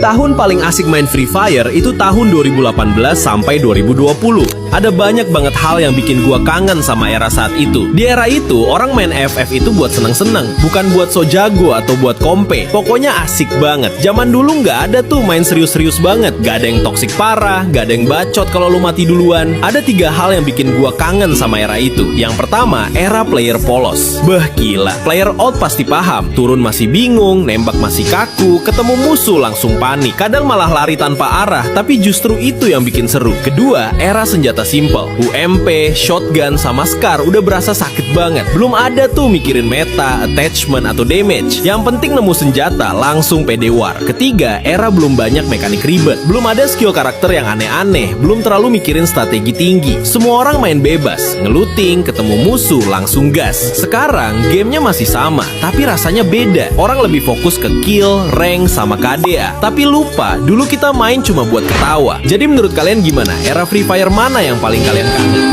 Tahun paling asik main Free Fire itu tahun 2018 sampai 2020. Ada banyak banget hal yang bikin gua kangen sama era saat itu. Di era itu, orang main FF itu buat seneng-seneng, bukan buat so jago atau buat kompe. Pokoknya asik banget. Zaman dulu nggak ada tuh main serius-serius banget. Gak ada yang toksik parah, gak ada yang bacot kalau lu mati duluan. Ada 3 hal yang bikin gua kangen sama era itu. Yang pertama, era player polos. Bah gila, player out pasti paham. Turun masih bingung, nembak masih kaku, ketemu musuh langsung panik. Kadang malah lari tanpa arah, tapi justru itu yang bikin seru. Kedua, era senjata simple. UMP, shotgun, sama SCAR udah berasa sakit banget. Belum ada tuh mikirin meta, attachment, atau damage. Yang penting nemu senjata, langsung pede war. Ketiga, era belum banyak mekanik ribet. Belum ada skill karakter yang aneh-aneh. Belum terlalu mikirin strategi tinggi. Semua orang main bebas, ngeluting, ketemu musuh, langsung gas. Sekarang, gamenya masih sama, tapi rasanya beda. Orang lebih fokus ke kill, rank, sama KDA. Tapi lupa, dulu kita main cuma buat ketawa. Jadi menurut kalian gimana? Era Free Fire mana yang paling kalian kangen?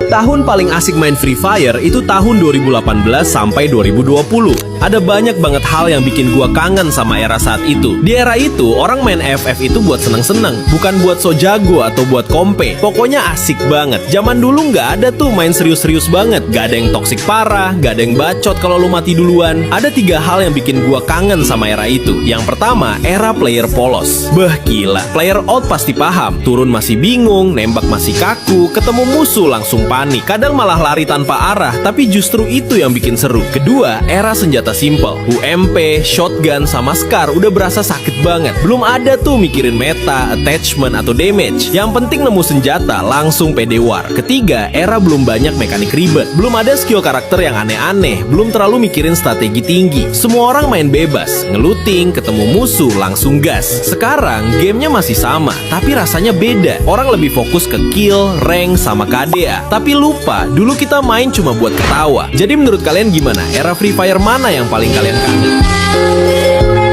Tahun paling asik main Free Fire itu tahun 2018 sampai 2020. Ada banyak banget hal yang bikin gua kangen sama era saat itu. Di era itu, orang main FF itu buat seneng-seneng, bukan buat so jago atau buat kompe. Pokoknya asik banget. Zaman dulu nggak ada tuh main serius-serius banget. Gak ada yang toksik parah, gak ada yang bacot kalau lu mati duluan. Ada 3 hal yang bikin gua kangen sama era itu. Yang pertama, era player polos. Bah gila, player out pasti paham. Turun masih bingung, nembak masih kaku, ketemu musuh langsung panik. Kadang malah lari tanpa arah, tapi justru itu yang bikin seru. Kedua, era senjata simple. UMP, shotgun, sama SCAR udah berasa sakit banget. Belum ada tuh mikirin meta, attachment, atau damage. Yang penting nemu senjata, langsung pede war. Ketiga, era belum banyak mekanik ribet. Belum ada skill karakter yang aneh-aneh. Belum terlalu mikirin strategi tinggi. Semua orang main bebas, ngeluting, ketemu musuh, langsung gas. Sekarang, gamenya masih sama, tapi rasanya beda. Orang lebih fokus ke kill, rank, sama KDA. Tapi lupa, dulu kita main cuma buat ketawa. Jadi menurut kalian gimana? Era Free Fire mana yang paling kalian kangen?